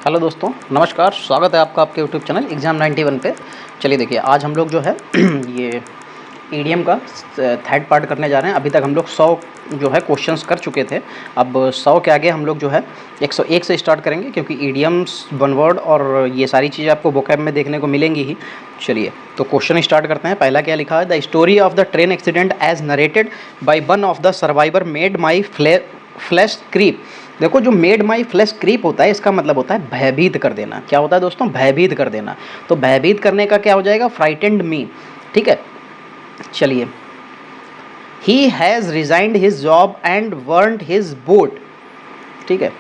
Hello दोस्तों, नमस्कार। स्वागत है आपका आपके यूट्यूब चैनल एग्ज़ाम 91 पे। चलिए देखिए, आज हम लोग जो है ये ईडीएम का थर्ड पार्ट करने जा रहे हैं। अभी तक हम लोग 100 जो है क्वेश्चंस कर चुके थे। अब 100 के आगे हम लोग जो है 101 से स्टार्ट करेंगे, क्योंकि ईडीएम्स, वन वर्ड और ये सारी चीज़ें आपको वोकैब में देखने को मिलेंगी ही। चलिए तो क्वेश्चन स्टार्ट करते हैं। पहला क्या लिखा है? The story of the train accident as narrated by one of the survivor made my flesh creep. देखो, जो मेड माई फ्लैश क्रीप होता है, इसका मतलब होता है भयभीत कर देना। क्या होता है दोस्तों? भयभीत कर देना। तो भयभीत करने का क्या हो जाएगा? Frightened me. ठीक है, चलिए। He has resigned his job and burned his boat. ठीक है,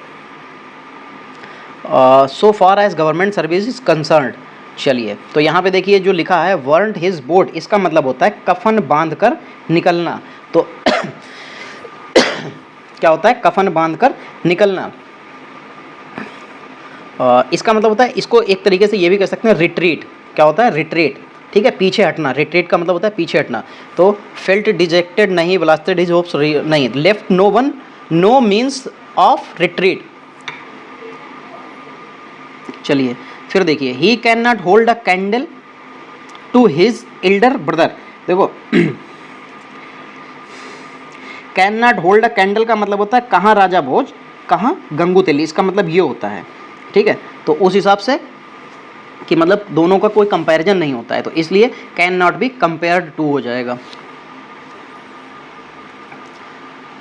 so far as government service is concerned. चलिए, तो यहाँ पे देखिए जो लिखा है वर्न्ड हिज बोट, इसका मतलब होता है कफन बांध कर निकलना। तो क्या होता है? कफन बांधकर निकलना। इसका मतलब होता है, इसको एक तरीके से ये भी कह सकते हैं रिट्रीट। क्या होता है? रिट्रीट। ठीक है, पीछे हटना। रिट्रीट का मतलब होता है पीछे हटना। तो फेल्ट डिजेक्टेड नहीं, ब्लास्टेड हिज होप्स नहीं, left no one no means of retreat. चलिए फिर देखिए, he can not hold a candle to his elder brother. देखो can not hold a candle का मतलब होता है कहाँ राजा भोज, कहाँ गंगू तेली। इसका मतलब ये होता है। ठीक है, तो उस हिसाब से कि मतलब दोनों का कोई कंपैरिजन नहीं होता है, तो इसलिए can not be compared to हो जाएगा।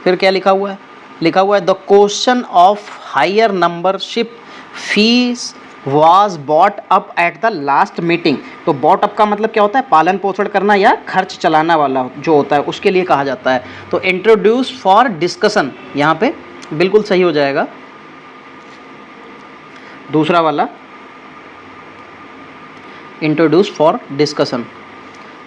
फिर क्या लिखा हुआ है? लिखा हुआ है the question of higher membership fees was bought up at the last meeting. तो बॉट अप का मतलब क्या होता है? पालन पोषण करना या खर्च चलाना वाला जो होता है, उसके लिए कहा जाता है। तो इंट्रोड्यूस फॉर डिस्कशन यहाँ पे बिल्कुल सही हो जाएगा, दूसरा वाला, इंट्रोड्यूस फॉर डिस्कशन।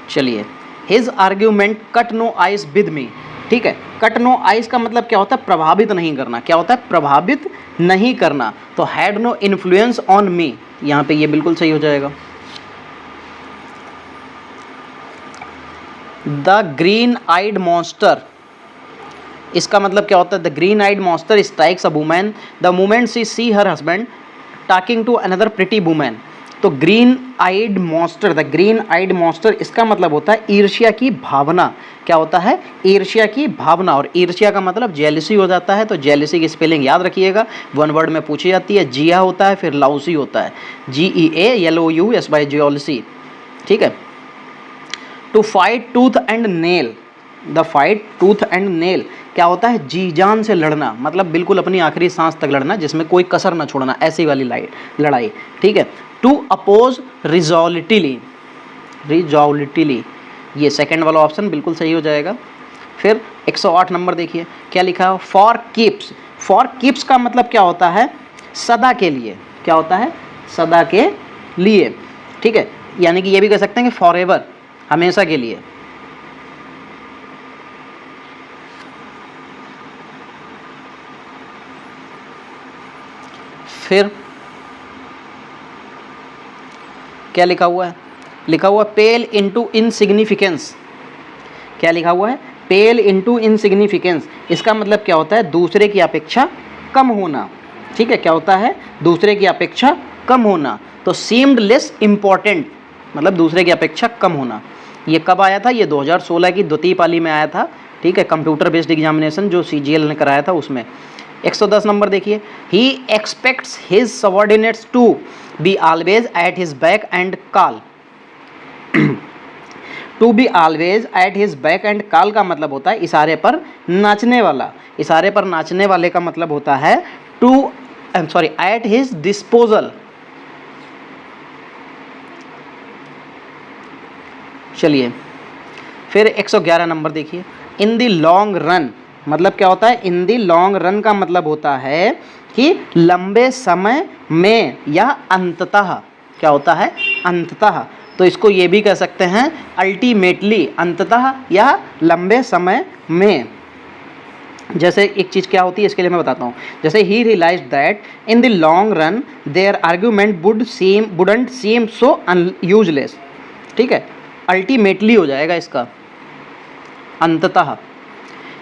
चलिए, his argument cut no ice with me. ठीक है, कट नो आइस का मतलब क्या होता है? प्रभावित नहीं करना। क्या होता है? प्रभावित नहीं करना। तो had no influence on me, यहाँ पे ये बिल्कुल सही हो जाएगा। द ग्रीन आइड मॉन्स्टर, इसका मतलब क्या होता है? The green eyed monster strikes a woman the moment she see her husband talking to another pretty woman. तो green eyed monster, the green eyed monster, इसका मतलब होता है ईर्ष्या की भावना। क्या होता है? ईर्ष्या की भावना। और ईर्ष्या का मतलब जेलिसी हो जाता है। तो जेलिसी की स्पेलिंग याद रखिएगा, वन वर्ड में पूछी जाती है। जिया होता है, फिर लाउसी होता है, GEALOUS बाई जियोलसी। ठीक है, to fight tooth and nail, the fight tooth and nail क्या होता है? जी जान से लड़ना, मतलब बिल्कुल अपनी आखिरी सांस तक लड़ना, जिसमें कोई कसर ना छोड़ना, ऐसी वाली लड़ाई। ठीक है, टू अपोज रिजॉल्टिली, रिजॉल्टिली, ये सेकंड वाला ऑप्शन बिल्कुल सही हो जाएगा। फिर 108 नंबर देखिए क्या लिखा है? For keeps. फॉर कीप्स का मतलब क्या होता है? सदा के लिए। क्या होता है? सदा के लिए। ठीक है, यानी कि ये भी कह सकते हैं कि फॉर एवर, हमेशा के लिए। फिर क्या लिखा हुआ है? लिखा हुआ पेल इनटू इनसिग्निफिकेंस। क्या लिखा हुआ है? पेल इनटू इनसिग्निफिकेंस। इसका मतलब क्या होता है? दूसरे की अपेक्षा कम होना। ठीक है, क्या होता है? दूसरे की अपेक्षा कम होना। तो सीम्ड लेस इम्पॉर्टेंट, मतलब दूसरे की अपेक्षा कम होना। ये कब आया था? ये 2016 की द्वितीय पाली में आया था। ठीक है, कंप्यूटर बेस्ड एग्जामिनेशन जो CGL ने कराया था उसमें। 110 नंबर देखिए, he expects his subordinates to be always at his back and call. To be always at his back and call का मतलब होता है इशारे पर नाचने वाला। इशारे पर नाचने वाले का मतलब होता है एट हिज डिस्पोजल। चलिए फिर 111 नंबर देखिए, इन द लॉन्ग रन मतलब क्या होता है? इन द लॉन्ग रन का मतलब होता है कि लंबे समय में या अंततः। क्या होता है? अंततः। तो इसको ये भी कह सकते हैं अल्टीमेटली, अंततः या लंबे समय में। जैसे एक चीज़ क्या होती है इसके लिए मैं बताता हूँ। जैसे he realise that in the long run their argument wouldn't seem so useless. ठीक है, अल्टीमेटली हो जाएगा इसका, अंततः।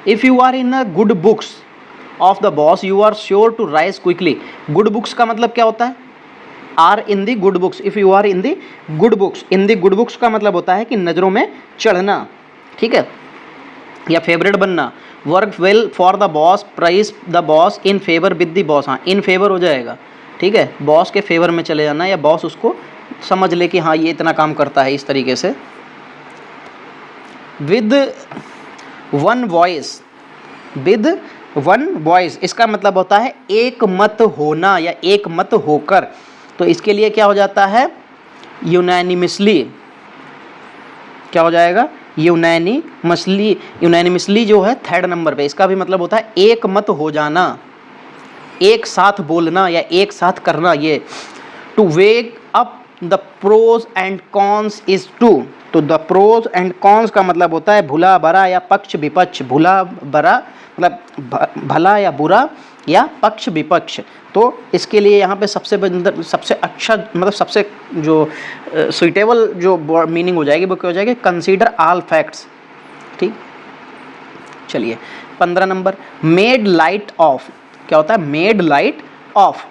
If you are in a good books of the boss you are sure to rise quickly. Good books का मतलब क्या होता है? Are in the good books, if you are in the good books, in the good books का मतलब होता है कि नज़रों में चढ़ना, ठीक है, या फेवरेट बनना। Work well for the boss, praise the boss, in favour with the boss, हाँ इन फेवर हो जाएगा, ठीक है, बॉस के फेवर में चले जाना, या बॉस उसको समझ ले कि हाँ ये इतना काम करता है, इस तरीके से। With one voice, with one voice इसका मतलब होता है एक मत होना या एक मत होकर, तो इसके लिए क्या हो जाता है, यूनानिमसली, क्या हो जाएगा, यूनानिमसली, यूनानिमसली जो है थर्ड नंबर पे, इसका भी मतलब होता है एक मत हो जाना, एक साथ बोलना या एक साथ करना। ये to weigh up the pros and cons is to, तो द प्रोज एंड कॉन्स का मतलब होता है भुला भरा या पक्ष विपक्ष, भुला भरा मतलब भला या बुरा या पक्ष विपक्ष। तो इसके लिए यहाँ पे सबसे अच्छा मतलब सबसे जो सुइटेबल जो मीनिंग हो जाएगी वो क्या हो जाएगी, कंसीडर ऑल फैक्ट्स, ठीक। चलिए 15 नंबर, मेड लाइट ऑफ, क्या होता है, मेड लाइट ऑफ,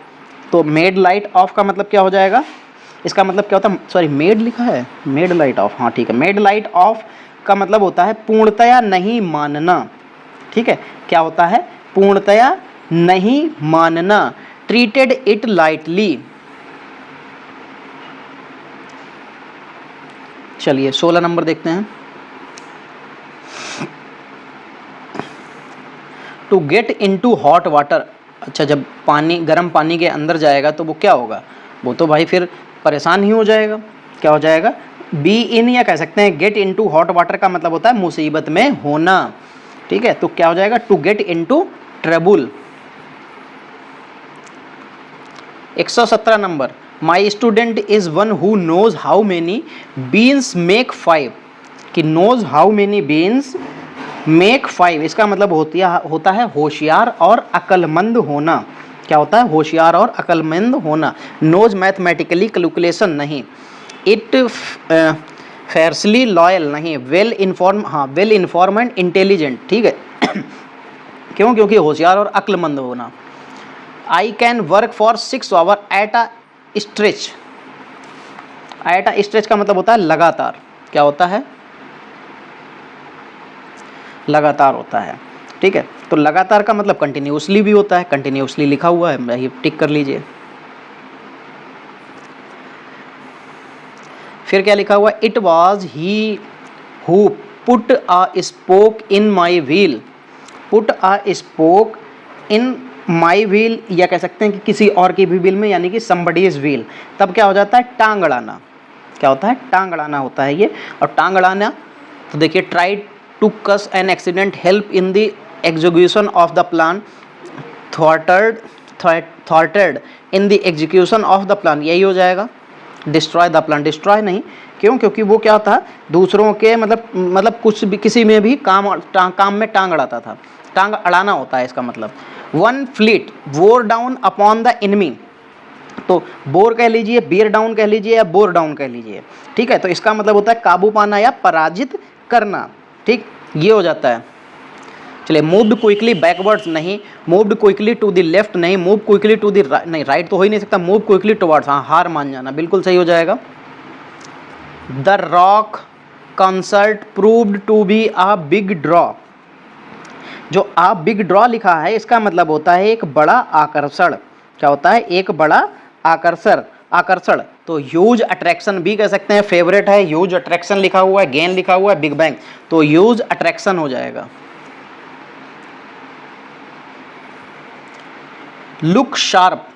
तो मेड लाइट ऑफ का मतलब क्या हो जाएगा, इसका मतलब क्या होता है, सॉरी मेड लिखा है, मेड लाइट ऑफ, हाँ ठीक है, मेड लाइट ऑफ का मतलब होता है पूर्णतया नहीं मानना, ठीक है, क्या होता है, पूर्णतया नहीं मानना। Treated it lightly. चलिए 16 नंबर देखते हैं, to get into hot water, अच्छा जब पानी गर्म पानी के अंदर जाएगा तो वो क्या होगा, वो तो भाई फिर परेशान ही हो जाएगा, क्या हो जाएगा, बी इन, या कह सकते हैं गेट इनटू हॉट वाटर का मतलब होता है मुसीबत में होना, ठीक है, तो क्या हो जाएगा, to get into trouble. 117 number, my student is one who knows how many beans make 5, कि knows how many beans make 5 इसका मतलब होता है होशियार और अक्लमंद होना, क्या होता है, होशियार और अक्लमंद होना। नोज मैथमेटिकली कैलकुलेशन नहीं, इट फेयरसली लॉयल नहीं, वेल इन्फॉर्म, हाँ वेल इन्फॉर्म एंड इंटेलिजेंट, ठीक है क्यों, क्योंकि होशियार और अक्लमंद होना। I can work for 6 hour at a stretch, at a stretch का मतलब होता है लगातार, क्या होता है, लगातार होता है, ठीक है, तो लगातार का मतलब कंटिन्यूसली भी होता है, कंटिन्यूसली लिखा हुआ है, ये टिक कर लीजिए। फिर क्या लिखा हुआ, it was he who put a spoke in my wheel, put a spoke in my wheel, या कह सकते हैं कि किसी और की भी व्हील में, यानी कि somebody's व्हील, तब क्या हो जाता है, टांग अड़ाना, क्या होता है, टांग अड़ाना होता है ये। और टांग अड़ाना तो देखिए, try to cause an accident, help in the execution of the plan, thwarted in the execution of the plan, यही हो जाएगा। डिस्ट्रॉय द प्लान, डिस्ट्रॉय नहीं, क्यों, क्योंकि वो क्या था, दूसरों के मतलब कुछ भी किसी में भी काम में टांग अड़ाता था, टांग अड़ाना होता है इसका मतलब। वन फ्लीट वोर डाउन अपॉन द एनिमी, तो बोर कह लीजिए, बियर डाउन कह लीजिए, या बोर डाउन कह लीजिए, ठीक है, तो इसका मतलब होता है काबू पाना या पराजित करना, ठीक, ये हो जाता है। चलिए, मूव्ड क्विकली बैकवर्ड्स नहीं, moved quickly to the left नहीं, मूव क्विकली टू द नहीं, राइट तो हो ही नहीं सकता, मूव क्विकली टुवर्ड्स, हाँ हार मान जाना, बिल्कुल सही हो जाएगा। The rock concert proved to be a big draw, जो आ बिग ड्रॉ लिखा है इसका मतलब होता है एक बड़ा आकर्षण, क्या होता है, एक बड़ा आकर्षण, तो ह्यूज अट्रैक्शन भी कह सकते हैं, फेवरेट है, ह्यूज अट्रैक्शन लिखा हुआ है, गेन लिखा हुआ है, बिग बैंग, तो ह्यूज अट्रैक्शन हो जाएगा। लुक शार्प,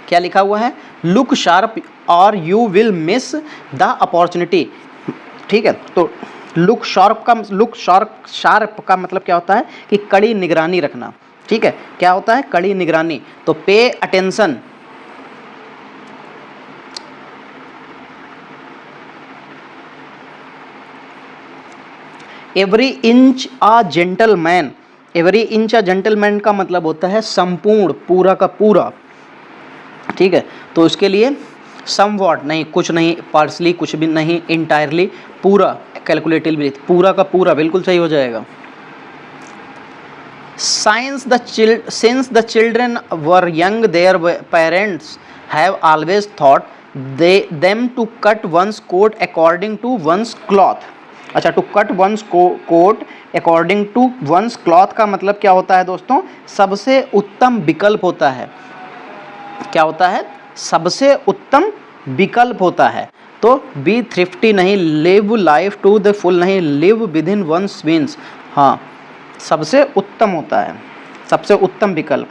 क्या लिखा हुआ है, लुक शार्प और you will miss the opportunity, ठीक है, तो लुक शार्प का मतलब क्या होता है कि कड़ी निगरानी रखना, ठीक है, क्या होता है, कड़ी निगरानी, तो pay attention. Every inch a gentleman, every inch a gentleman का मतलब होता है संपूर्ण, पूरा का पूरा, ठीक है, तो इसके लिए समवॉट नहीं, कुछ नहीं, पार्सली कुछ भी नहीं, इंटायरली पूरा, कैलकुलेटिवली पूरा का पूरा, बिल्कुल सही हो जाएगा। Since the children were young their parents have always thought them to cut one's coat according to one's cloth. अच्छा, to cut one's coat according to one's cloth का मतलब क्या होता है दोस्तों? सबसे उत्तम विकल्प होता है। क्या होता है? सबसे उत्तम विकल्प होता है। तो बी थ्रिफ्टी नहीं, live life to the full नहीं, live within one's means, हाँ, सबसे उत्तम होता है, सबसे उत्तम विकल्प।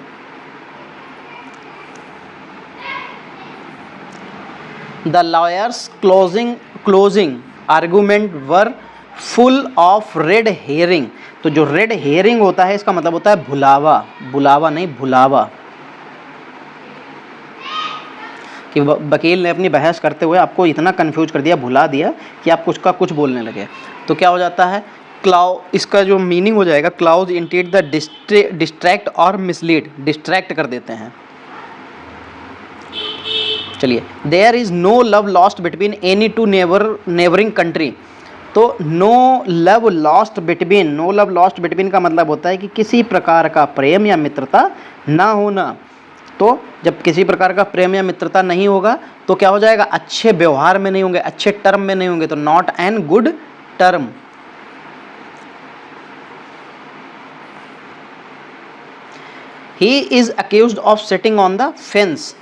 The lawyers closing argument were full of red herring. तो जो रेड हेयरिंग होता है इसका मतलब होता है भुलावा, बुलावा नहीं, भुलावा। कि वकील ने अपनी बहस करते हुए आपको इतना कंफ्यूज कर दिया, भुला दिया कि आप कुछ का कुछ बोलने लगे। तो क्या हो जाता है? इसका जो मीनिंग हो जाएगा, क्लाउज इंटेड द डिस्ट्रैक्ट और मिसलीड, डिस्ट्रैक्ट कर देते हैं। चलिए, there is no love lost between any two neighbouring country. तो नो लव लॉस्ट बिटवीन का मतलब होता है कि किसी प्रकार का प्रेम या मित्रता ना होना। तो जब किसी प्रकार का प्रेम या मित्रता नहीं होगा तो क्या हो जाएगा? अच्छे व्यवहार में नहीं होंगे, अच्छे टर्म में नहीं होंगे, तो not an good term. He is accused of sitting on the fence.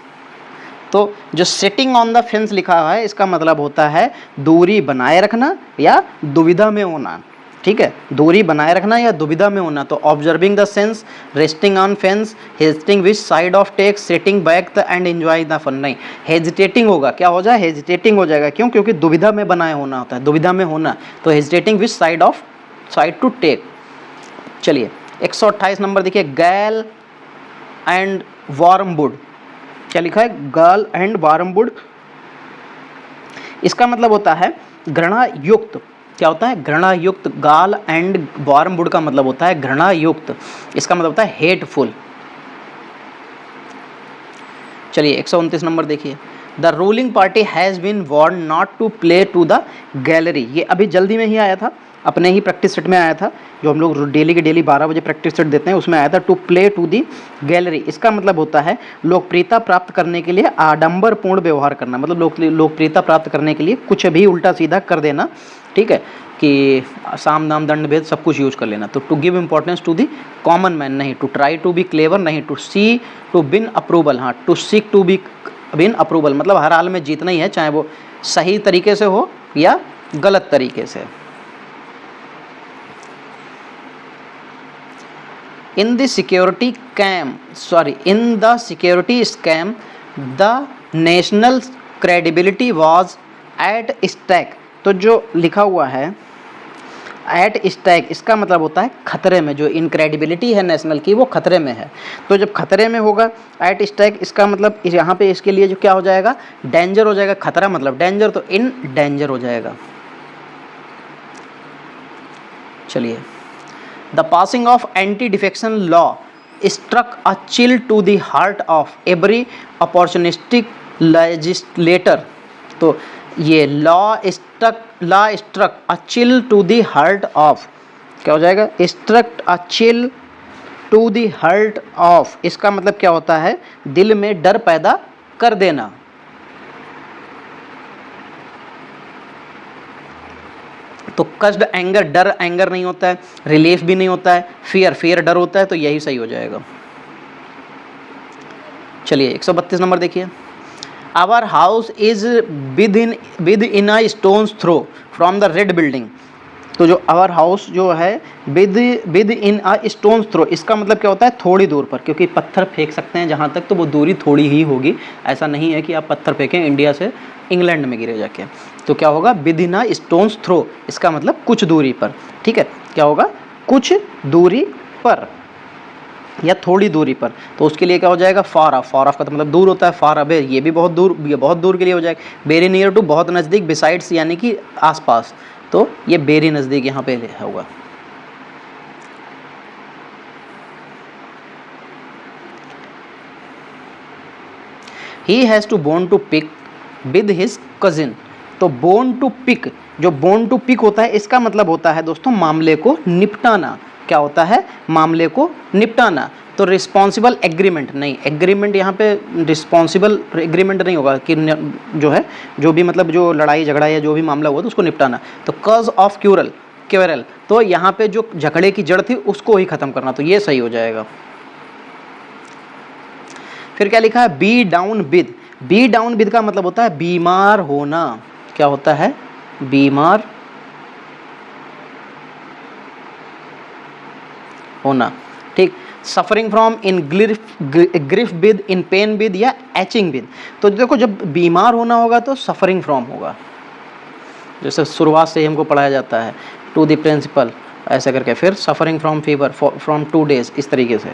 तो जो सिटिंग ऑन द फेंस लिखा हुआ है इसका मतलब होता है दूरी बनाए रखना या दुविधा में होना। ठीक है, दूरी बनाए रखना या दुविधा में होना। तो observing the sense, resting on fence, hesitating which side of take, sitting back the and enjoy the fun. नहीं, हेजिटेटिंग होगा, क्या हो जाए? हेजिटेटिंग हो जाएगा। क्यों? क्योंकि दुविधा में बनाए होना होता है, दुविधा में होना। तो hesitating which side to take. चलिए 128 नंबर देखिए, गैल एंड वार्मवुड। क्या लिखा है? गैल एंड वार्मवुड। इसका मतलब होता है घृणा युक्त। क्या होता है? घृणा युक्त। गाल एंड वार्मवुड का मतलब होता है घृणा युक्त, इसका मतलब होता है हेटफुल। चलिए 129 नंबर देखिए, the ruling party has been warn not to play to the gallery. ये अभी जल्दी में ही आया था, अपने ही प्रैक्टिस सेट में आया था, जो हम लोग डेली के डेली 12 बजे प्रैक्टिस सेट देते हैं, उसमें आया था to play to the gallery. इसका मतलब होता है लोकप्रियता प्राप्त करने के लिए आडंबरपूर्ण व्यवहार करना, मतलब लोकप्रियता प्राप्त करने के लिए कुछ भी उल्टा सीधा कर देना। ठीक है, कि साम दाम दंड भेद सब कुछ यूज कर लेना। तो to give importance to the common man नहीं, to try to be clever नहीं, to see to win approval, हाँ, to seek to be win approval, मतलब हर हाल में जीतना ही है, चाहे वो सही तरीके से हो या गलत तरीके से। In the security scam, the national credibility was at stake। तो जो लिखा हुआ है at stake, इसका मतलब होता है खतरे में। जो इनक्रेडिबिलिटी है नेशनल की वो खतरे में है। तो जब खतरे में होगा at stake, इसका मतलब यहाँ पे इसके लिए जो क्या हो जाएगा? डेंजर हो जाएगा। खतरा मतलब डेंजर, तो इन डेंजर हो जाएगा। चलिए, The passing of anti-defection law struck a chill to the heart of every opportunistic legislator। तो ये law struck a chill to the heart of, क्या हो जाएगा? struck a chill to the heart of, इसका मतलब क्या होता है? दिल में डर पैदा कर देना। तो कस्ड एंगर, डर एंगर नहीं होता है, रिलीफ भी नहीं होता है, फियर डर होता है, तो यही सही हो जाएगा। चलिए 132 नंबर देखिए, our house is within a stone's throw from the red building. तो जो आवर हाउस जो है within a stone's throw, इसका मतलब क्या होता है? थोड़ी दूर पर, क्योंकि पत्थर फेंक सकते हैं जहाँ तक, तो वो दूरी थोड़ी ही होगी। ऐसा नहीं है कि आप पत्थर फेंकें इंडिया से इंग्लैंड में गिरे जाके। तो क्या होगा? Within a stone's throw, इसका मतलब कुछ दूरी पर। ठीक है, क्या होगा? कुछ दूरी पर या थोड़ी दूरी पर। तो उसके लिए क्या हो जाएगा? फार ऑफ का तो मतलब दूर होता है, फार अवे ये भी बहुत दूर, ये बहुत दूर के लिए हो जाएगा। वेरी नियर टू बहुत नज़दीक, बिसाइड्स यानी कि आसपास, तो ये वेरी नज़दीक यहाँ पे होगा। He has to bone to pick with his cousin. तो बोर्न टू पिक, जो बोर्न टू पिक होता है इसका मतलब होता है दोस्तों मामले को निपटाना। क्या होता है, मामले को निपटाना। तो रिस्पॉन्सिबल एग्रीमेंट नहीं, एग्रीमेंट यहाँ पे रिस्पॉन्सिबल एग्रीमेंट नहीं होगा कि जो है जो भी मतलब जो लड़ाई झगड़ा या जो भी मामला हुआ तो उसको निपटाना। तो कॉज ऑफ क्यूरल तो यहाँ पे जो झगड़े की जड़ थी उसको ही खत्म करना, तो ये सही हो जाएगा। फिर क्या लिखा है, be down with. Be down with का मतलब होता है बीमार होना। क्या होता है, बीमार होना, ठीक। Suffering from, in grief with, in pain with या एचिंग विद। तो देखो जब बीमार होना होगा तो सफरिंग फ्रॉम होगा, जैसे शुरुआत से ही हमको पढ़ाया जाता है टू द प्रिंसिपल ऐसे करके, फिर suffering from fever from 2 days, इस तरीके से।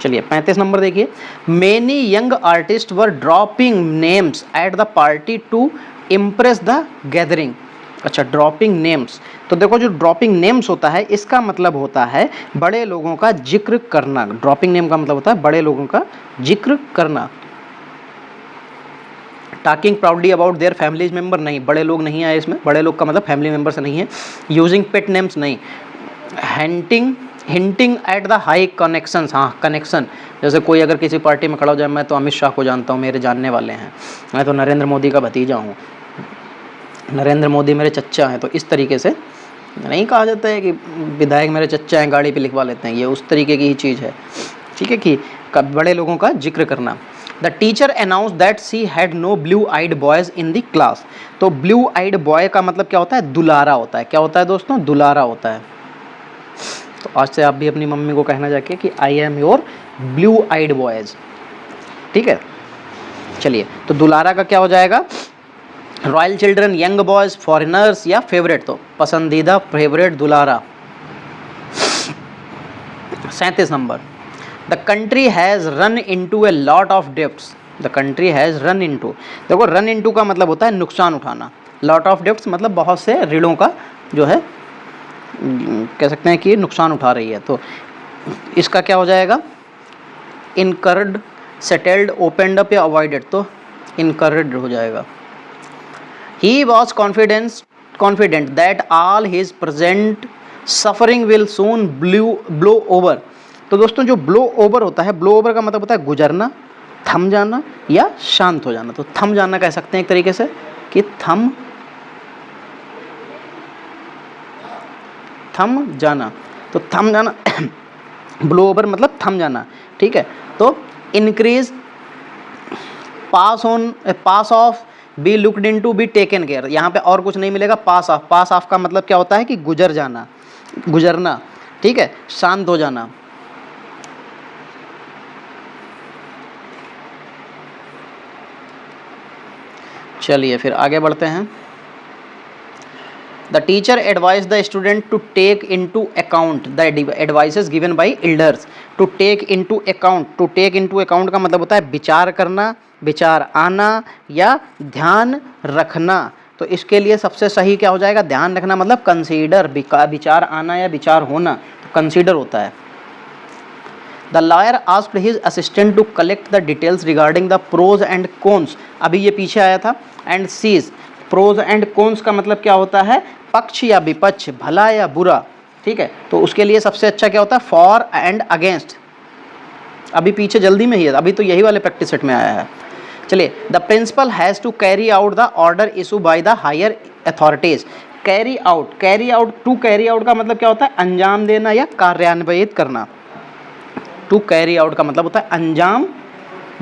चलिए 35 नंबर देखिए, many young artist were dropping names at the party to impress the gathering. अच्छा, ड्रॉपिंग नेम्स, तो देखो जो ड्रॉपिंग नेम्स होता है इसका मतलब होता है बड़े लोगों का जिक्र करना। ड्रॉपिंग नेम का मतलब होता है बड़े लोगों का जिक्र करना। Talking proudly about their families member, नहीं, बड़े लोग नहीं आए इसमें, बड़े लोग का मतलब फैमिली मेंबर से नहीं है। यूजिंग पेट नेम्स, नहीं। Hinting at the high connections, हाँ कनेक्शन, जैसे कोई अगर किसी पार्टी में खड़ा हो जाए, मैं तो अमित शाह को जानता हूँ, मेरे जानने वाले हैं, मैं तो नरेंद्र मोदी का भतीजा हूँ, नरेंद्र मोदी मेरे चच्चा हैं, तो इस तरीके से नहीं कहा जाता है कि विधायक मेरे चच्चा हैं, गाड़ी पे लिखवा लेते हैं, ये उस तरीके की ही चीज़ है, ठीक है, कि बड़े लोगों का जिक्र करना। The teacher announce that she had no blue eyed boys in the class. तो ब्लू आइड बॉय का मतलब क्या होता है, दुलारा होता है। क्या होता है दोस्तों, दुलारा होता है। तो आज से आप भी अपनी मम्मी को कहना जाके कि I am your blue eyed boys, ठीक है। चलिए, तो दुलारा का क्या हो जाएगा, royal children, young boys, foreigners या फेवरेट, तो पसंदीदा, फेवरेट, दुलारा। 37 number, the country has run into a lot of debts. The country has run into, देखो रन इनटू का मतलब होता है नुकसान उठाना, लॉट ऑफ डेप्ट्स मतलब बहुत से ऋणों का जो है कह सकते हैं कि नुकसान उठा रही है। तो इसका क्या हो जाएगा, इनकर्ड, सेटल्ड, ओपनड अप या अवॉइडेड, तो इनकर्ड हो जाएगा। He was confident that all his present suffering will soon blow over। तो दोस्तों जो blow over होता है, blow over का मतलब होता है गुजरना, थम जाना या शांत हो जाना। तो थम जाना कह सकते हैं एक तरीके से कि थम जाना, तो थम जाना blow over मतलब थम जाना, ठीक है। तो increase, pass off, be looked into, be taken care, यहाँ पे और कुछ नहीं मिलेगा, पास ऑफ। पास ऑफ का मतलब क्या होता है कि गुजर जाना, गुजरना, ठीक है, शांत हो जाना। चलिए फिर आगे बढ़ते हैं। The teacher advise the student to take into account the advices given by elders. To take into account, to take into account का मतलब होता है विचार करना, विचार आना या ध्यान रखना। तो इसके लिए सबसे सही क्या हो जाएगा, ध्यान रखना मतलब कंसीडर, विचार आना या विचार होना तो कंसीडर होता है। The lawyer asked his assistant to collect the details regarding the pros and cons, अभी ये पीछे आया था, and cease. Pros and cons का मतलब क्या होता है, पक्ष या विपक्ष, भला या बुरा, ठीक है। तो उसके लिए सबसे अच्छा क्या होता है, फॉर एंड अगेंस्ट, अभी पीछे जल्दी में ही है, अभी तो यही वाले प्रैक्टिस सेट में आया है। चलिए, the principal has to carry out the order issue by the higher authorities. Carry out, carry out, to carry out का मतलब क्या होता है, अंजाम देना या कार्यान्वित करना। टू कैरी आउट का मतलब होता है अंजाम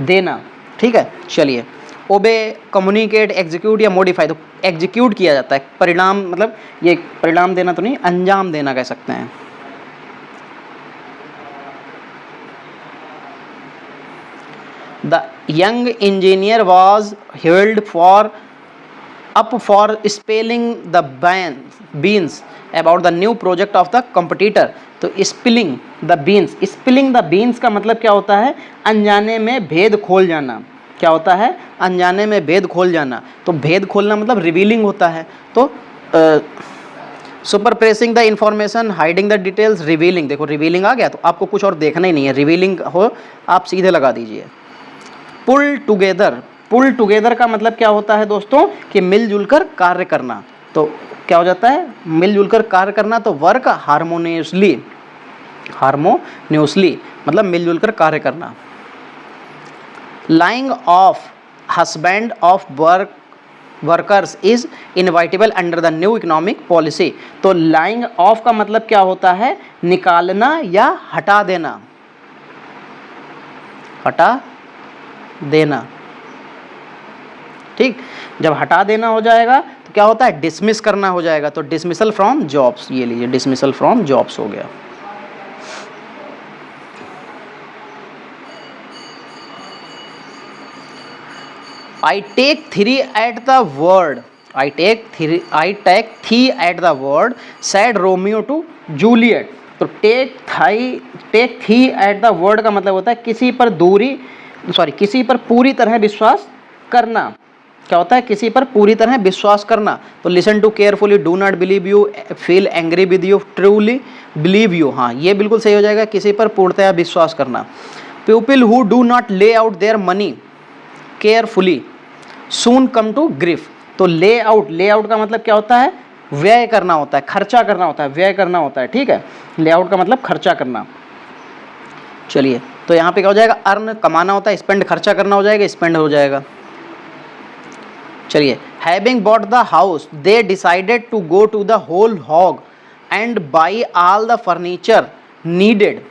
देना, ठीक है। चलिए, ओबे, कम्युनिकेट, एग्जीक्यूट या मॉडिफाई, तो एग्जीक्यूट किया जाता है, परिणाम मतलब ये परिणाम देना तो नहीं, अंजाम देना कह सकते हैं। The young engineer was held up for spilling the beans about the new project of the competitor। तो spilling the beans, spilling the beans का मतलब क्या होता है, अनजाने में भेद खोल जाना। क्या होता है, अनजाने में भेद खोल जाना। तो भेद खोलना मतलब रिवीलिंग होता है। तो suppressing the information, hiding the details, revealing. देखो रिवीलिंग आ गया तो आपको कुछ और देखना ही नहीं है, रिवीलिंग हो आप सीधे लगा दीजिए। पुल टुगेदर, पुल टुगेदर का मतलब क्या होता है दोस्तों कि मिलजुल कर कार्य करना। तो क्या हो जाता है, मिलजुल कर कार्य करना, तो वर्क हारमोनियसली, हार्मोनियसली मतलब मिलजुल कर कार्य करना। Laying off husband of workers is inevitable under the new economic policy. तो लाइंग ऑफ का मतलब क्या होता है, निकालना या हटा देना, हटा देना, ठीक। जब हटा देना हो जाएगा तो क्या होता है, डिसमिस करना हो जाएगा, तो डिसमिसल फ्रॉम जॉब्स, ये लीजिए डिसमिसल फ्रॉम जॉब्स हो गया। I take three at the word, I take three at the word, said Romeo to Juliet। तो take three at the word का मतलब होता है किसी पर पूरी तरह विश्वास करना। क्या होता है, किसी पर पूरी तरह विश्वास करना। तो listen to carefully, do not believe you, feel angry with you, truly believe you। हाँ, ये बिल्कुल सही हो जाएगा, किसी पर पूर्णतः विश्वास करना। People who do not lay out their money carefully soon come to grief. तो ले आउट का मतलब क्या होता है, व्यय करना होता है, खर्चा करना होता है, व्यय करना होता है, ठीक है। ले आउट का मतलब खर्चा करना। चलिए, तो यहाँ पे क्या हो जाएगा, अर्न कमाना होता है, स्पेंड खर्चा करना हो जाएगा, स्पेंड हो जाएगा। चलिए, having bought the house they decided to go to the whole hog and buy all the furniture needed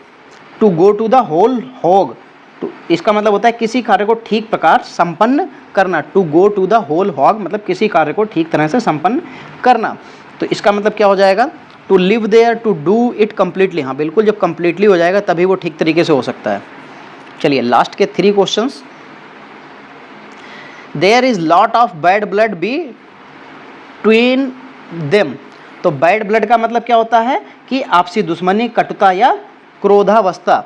to go to the whole hog. तो इसका मतलब होता है किसी कार्य को ठीक प्रकार संपन्न करना। To go to the whole hog मतलब किसी कार्य को ठीक तरह से संपन्न करना। तो इसका मतलब क्या हो जाएगा, to live there, to do it completely. हाँ बिल्कुल, जब कम्प्लीटली हो जाएगा तभी वो ठीक तरीके से हो सकता है। चलिए, लास्ट के 3 questions. There is lot of bad blood between them. तो बैड ब्लड का मतलब क्या होता है कि आपसी दुश्मनी, कटुता या क्रोधावस्था,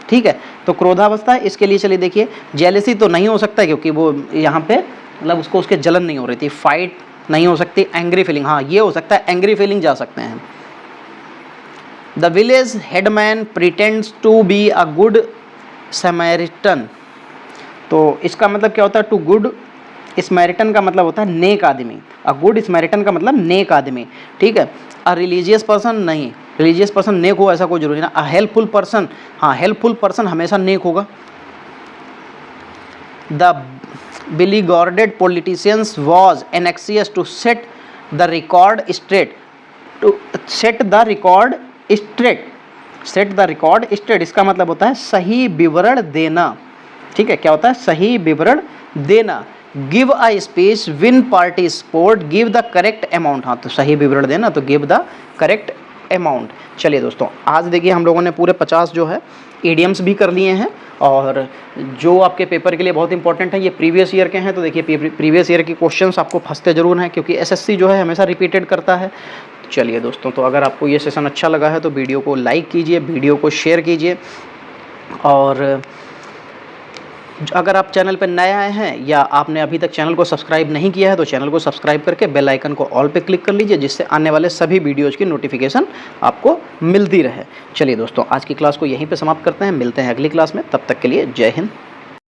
ठीक है। तो क्रोधावस्था, इसके लिए चलिए देखिए, जेलसी तो नहीं हो सकता क्योंकि वो यहाँ पे मतलब उसके जलन नहीं हो रही थी, फाइट नहीं हो सकती, एंग्री फीलिंग, हाँ ये हो सकता है, एंग्री फीलिंग जा सकते हैं। The village headman pretends to be a good Samaritan. तो इसका मतलब क्या होता है, टू गुड स्मैरिटन का मतलब होता है नेक आदमी। अ गुड स्मैरिटन का मतलब नेक आदमी, ठीक है। अ रिलीजियस पर्सन नहीं, रिलीजियस पर्सन नेक हो ऐसा कोई जरूरी ना। अ हेल्पफुल पर्सन, हाँ हेल्पफुल पर्सन हमेशा नेक होगा। The beleaguered politicians was anxious to set the record straight, to set the record straight, set the record straight इसका मतलब होता है सही विवरण देना, ठीक है। क्या होता है, सही विवरण देना। Give a speech, win party support, give the correct amount. हाँ, तो सही विवरण देना, तो गिव द करेक्ट अमाउंट। चलिए दोस्तों, आज देखिए हम लोगों ने पूरे 50 जो है ईडियम्स भी कर लिए हैं, और जो आपके पेपर के लिए बहुत इंपॉर्टेंट है ये प्रीवियस ईयर के हैं। तो देखिए प्रीवियस ईयर के क्वेश्चंस आपको फंसते जरूर हैं क्योंकि एसएससी जो है हमेशा रिपीटेड करता है। चलिए दोस्तों, तो अगर आपको ये सेशन अच्छा लगा है तो वीडियो को लाइक कीजिए, वीडियो को शेयर कीजिए, और अगर आप चैनल पर नए आए हैं या आपने अभी तक चैनल को सब्सक्राइब नहीं किया है तो चैनल को सब्सक्राइब करके बेल आइकन को ऑल पे क्लिक कर लीजिए, जिससे आने वाले सभी वीडियोज़ की नोटिफिकेशन आपको मिलती रहे। चलिए दोस्तों, आज की क्लास को यहीं पे समाप्त करते हैं, मिलते हैं अगली क्लास में, तब तक के लिए जय हिंद।